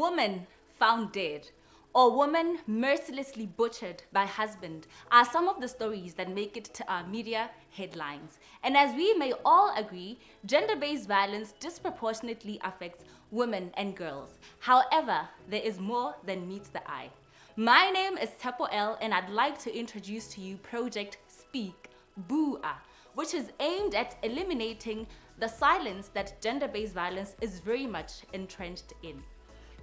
woman found dead, or woman mercilessly butchered by husband are some of the stories that make it to our media headlines. And as we may all agree, gender-based violence disproportionately affects women and girls. However, there is more than meets the eye. My name is Tepo L, and I'd like to introduce to you Project Speak Bua, which is aimed at eliminating the silence that gender-based violence is very much entrenched in.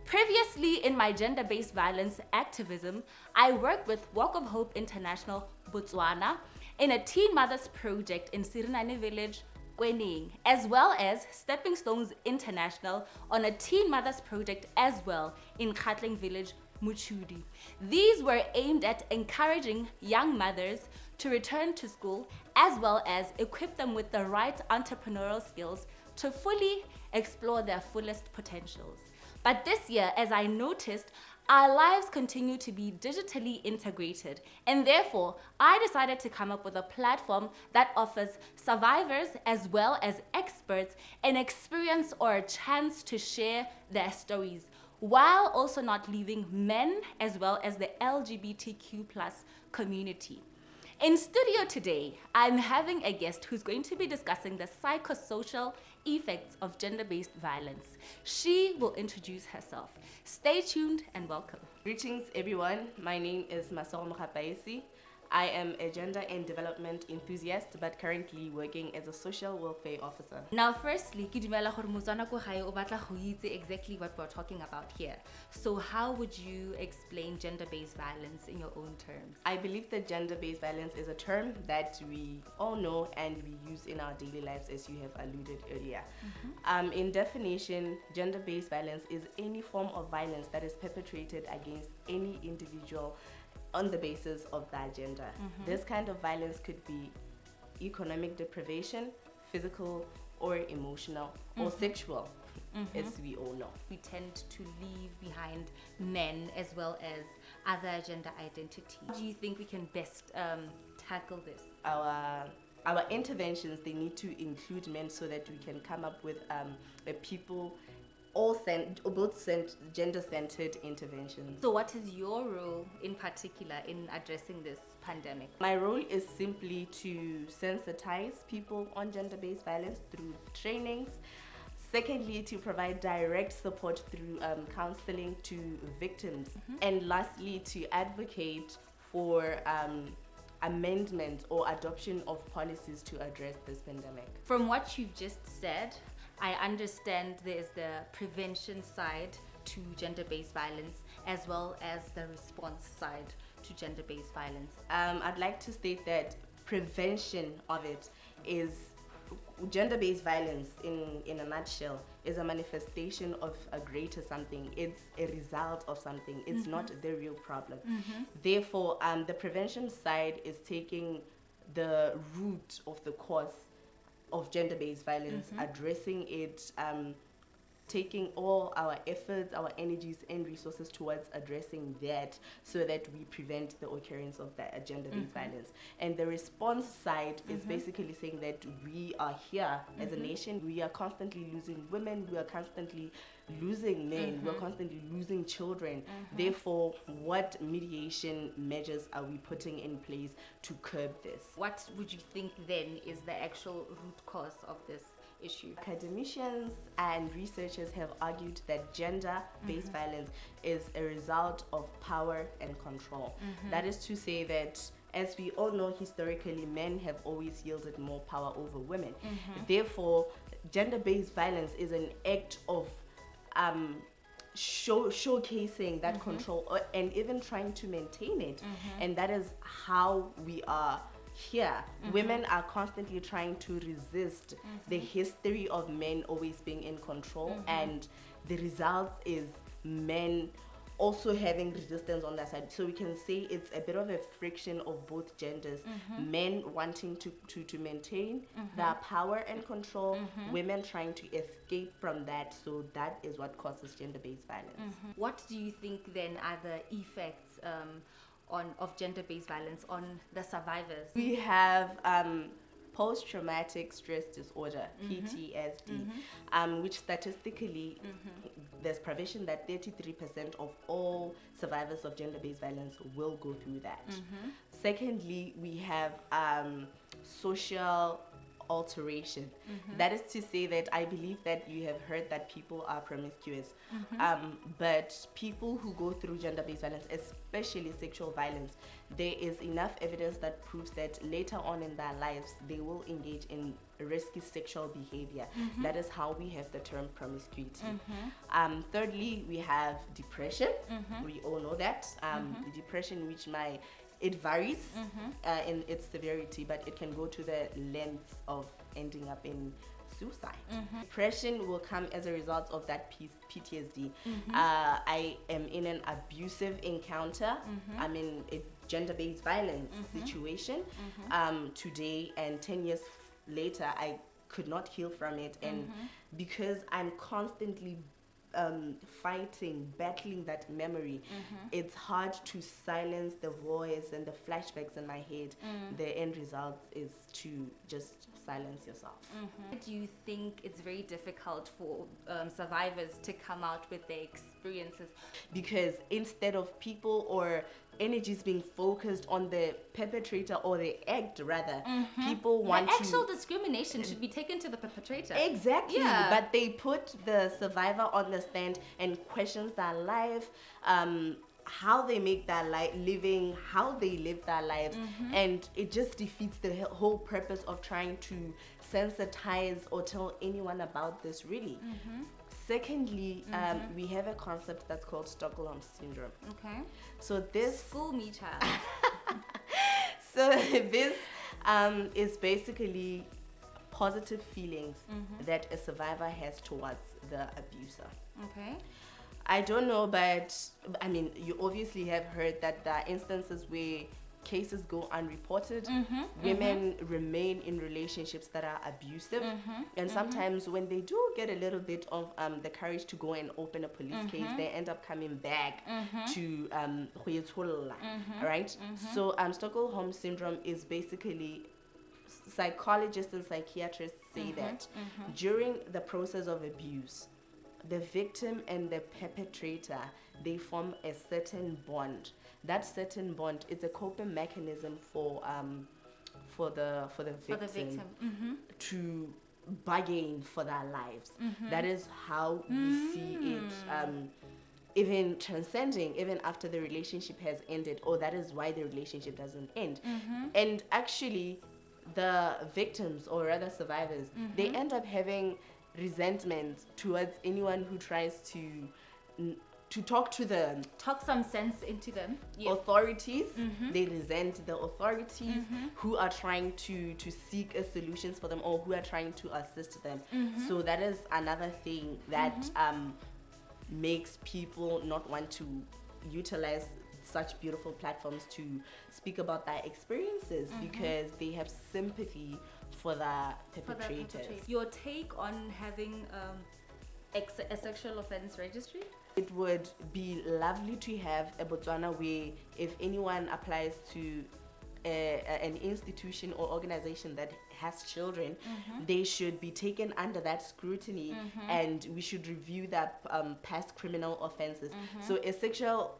Previously, in my gender-based violence activism, I worked with Walk of Hope International Botswana in a teen mothers project in Sirinane village, Kwening, as well as Stepping Stones International on a teen mothers project as well in Khatling village, Muchudi. These were aimed at encouraging young mothers to return to school as well as equip them with the right entrepreneurial skills to fully explore their fullest potentials. But this year, as I noticed, our lives continue to be digitally integrated, and therefore I decided to come up with a platform that offers survivors as well as experts an experience or a chance to share their stories, while also not leaving men as well as the LGBTQ+ community. In studio today, I'm having a guest who's going to be discussing the psychosocial effects of gender-based violence. She will introduce herself. Stay tuned and welcome. Greetings everyone, my name is Masoro Mokhapaisi. I am a gender and development enthusiast, but currently working as a social welfare officer. Now firstly, ke dumela gore Motswana ko gae o batla go itse exactly what we're talking about here. So how would you explain gender-based violence in your own terms? I believe that gender-based violence is a term that we all know and we use in our daily lives, as you have alluded earlier. In definition, gender-based violence is any form of violence that is perpetrated against any individual on the basis of their gender. This kind of violence could be economic deprivation, physical or emotional, or sexual, as we all know. We tend to leave behind men as well as other gender identities. How do you think we can best tackle this? Our interventions, they need to include men so that we can come up with a people both gender-centered interventions. So what is your role in particular in addressing this pandemic? My role is simply to sensitize people on gender-based violence through trainings. Secondly, to provide direct support through counseling to victims. And lastly, to advocate for amendment or adoption of policies to address this pandemic. From what you've just said, I understand there's the prevention side to gender-based violence as well as the response side to gender-based violence. I'd like to state that prevention of it is gender-based violence in a nutshell is a manifestation of a greater something. It's a result of something. It's not the real problem. Therefore, the prevention side is taking the root of the cause of gender-based violence, addressing it, taking all our efforts, our energies and resources towards addressing that so that we prevent the occurrence of that gender-based violence. And the response side is basically saying that we are here as a nation, we are constantly losing women, we are constantly losing men, we're constantly losing children. Therefore, what mediation measures are we putting in place to curb this? What would you think then is the actual root cause of this issue? Academicians and researchers have argued that gender-based violence is a result of power and control. That is to say that, as we all know, historically, men have always yielded more power over women. Therefore, gender-based violence is an act of showcasing that control and even trying to maintain it. And that is how we are here. Women are constantly trying to resist the history of men always being in control, and the result is men also having resistance on that side. So we can say it's a bit of a friction of both genders. Men wanting to maintain their power and control, women trying to escape from that. So that is what causes gender-based violence. What do you think then are the effects of gender-based violence on the survivors? We have post-traumatic stress disorder, PTSD, which statistically there's provision that 33% of all survivors of gender-based violence will go through that. Secondly, we have social alteration. That is to say that I believe that you have heard that people are promiscuous, but people who go through gender-based violence, especially sexual violence, there is enough evidence that proves that later on in their lives they will engage in risky sexual behavior. That is how we have the term promiscuity. Thirdly, we have depression. We all know that depression, which it varies in its severity, but it can go to the length of ending up in suicide. Depression will come as a result of that PTSD. I am in an abusive encounter. I'm in a gender-based violence situation today, and 10 years later I could not heal from it, and because I'm constantly battling that memory, it's hard to silence the voice and the flashbacks in my head. The end result is to just silence yourself. Do you think it's very difficult for survivors to come out with their experiences? Because instead of people or energies being focused on the perpetrator or the act, rather, people want the actual discrimination should be taken to the perpetrator. Exactly. But they put the survivor on the stand and questions their life, how they make their life, how they live their lives, and it just defeats the whole purpose of trying to sensitize or tell anyone about this, really. Secondly, we have a concept that's called Stockholm syndrome. Okay. So this School me, child. So this is basically positive feelings that a survivor has towards the abuser. Okay. I don't know, but I mean, you obviously have heard that there are instances where cases go unreported. Women remain in relationships that are abusive, and sometimes when they do get a little bit of the courage to go and open a police case, they end up coming back to right? So Stockholm syndrome is basically, psychologists and psychiatrists say that during the process of abuse, the victim and the perpetrator, they form a certain bond. That certain bond is a coping mechanism for the victim to bargain for their lives. That is how we see it, even transcending, even after the relationship has ended, or that is why the relationship doesn't end. And actually, the victims, or rather survivors, they end up having resentment towards anyone who tries to talk to them, talk some sense into them. Authorities, they resent the authorities who are trying to seek a solutions for them, or who are trying to assist them. So that is another thing that makes people not want to utilize such beautiful platforms to speak about their experiences, because they have sympathy for the perpetrators. Your take on having a sexual offense registry? It would be lovely to have a Botswana where if anyone applies to an institution or organization that has children, they should be taken under that scrutiny, and we should review their past criminal offenses. So a sexual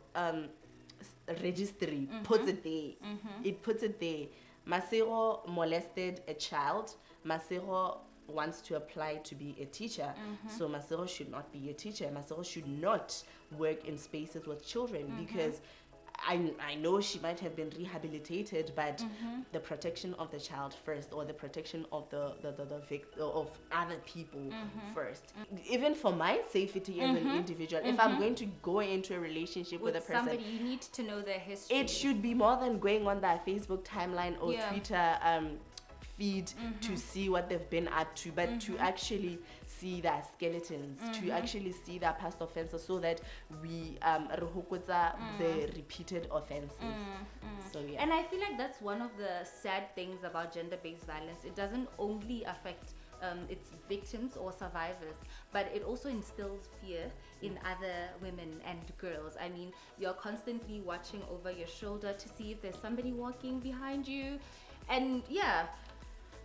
registry puts it there. It puts it there. Masero molested a child. Masero wants to apply to be a teacher. So Masero should not be a teacher. Masero should not work in spaces with children, because I know she might have been rehabilitated, but the protection of the child first, or the protection of the victim, of other people first. Even for my safety as an individual, if I'm going to go into a relationship with a person, somebody, you need to know their history. It should be more than going on their Facebook timeline or Twitter feed to see what they've been up to, but to actually see their skeletons, to actually see their past offenses, so that we the repeated offenses. So yeah. And I feel like that's one of the sad things about gender-based violence. It doesn't only affect its victims or survivors, but it also instills fear in other women and girls. I mean, you're constantly watching over your shoulder to see if there's somebody walking behind you, and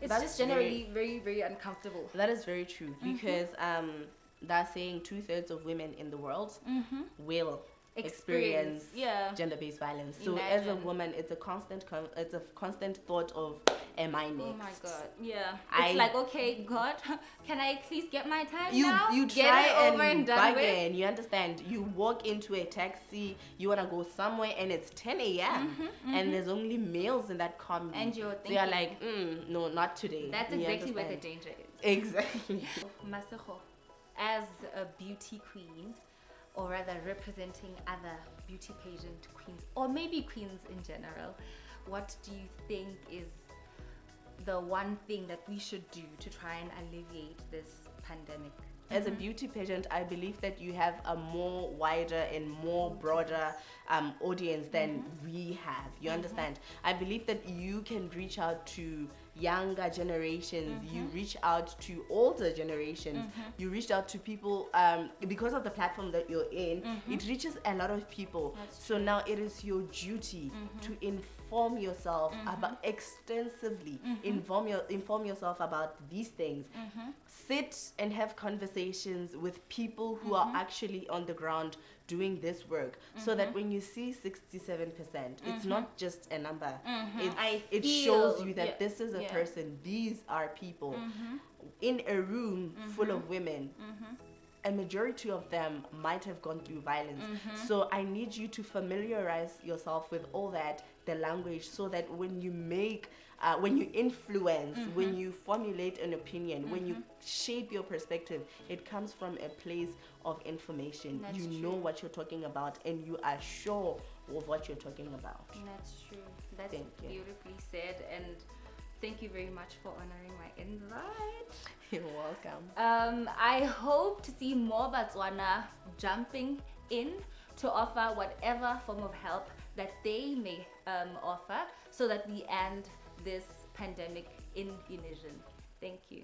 It's That's just generally very, very uncomfortable. That is very true because they're saying 2/3 of women in the world will experience gender-based violence. So as a woman, it's a constant thought of, am I next? Oh my god, yeah. It's like, okay, God, can I please get my time now? You Get try it over and done bargain. You understand? You walk into a taxi, you wanna go somewhere, and it's 10 a.m. and there's only males in that car, and you're thinking, so you're like, no, not today. That's exactly where the danger is. Exactly. Masego, as a beauty queen, or rather representing other beauty pageant queens, or maybe queens in general, what do you think is the one thing that we should do to try and alleviate this pandemic? As a beauty pageant, I believe that you have a more wider and more broader audience than we have. You understand? I believe that you can reach out to younger generations, you reach out to older generations, you reach out to people because of the platform that you're in, it reaches a lot of people. So now it is your duty to inform yourself about extensively, inform yourself about these things. Sit and have conversations with people who are actually on the ground doing this work, so that when you see 67%, it's not just a number. It shows you that this is a person, these are people. In a room full of women, a majority of them might have gone through violence. So I need you to familiarize yourself with all that, the language, so that when you make when you influence, when you formulate an opinion, when you shape your perspective, it comes from a place of information. That's you true. know what you're talking about, and you are sure of what you're talking about. That's true. That's Thank you. beautifully said, and thank you very much for honoring my invite. You're welcome. I hope to see more Botswana jumping in to offer whatever form of help that they may offer, so that we end this pandemic in unison. Thank you.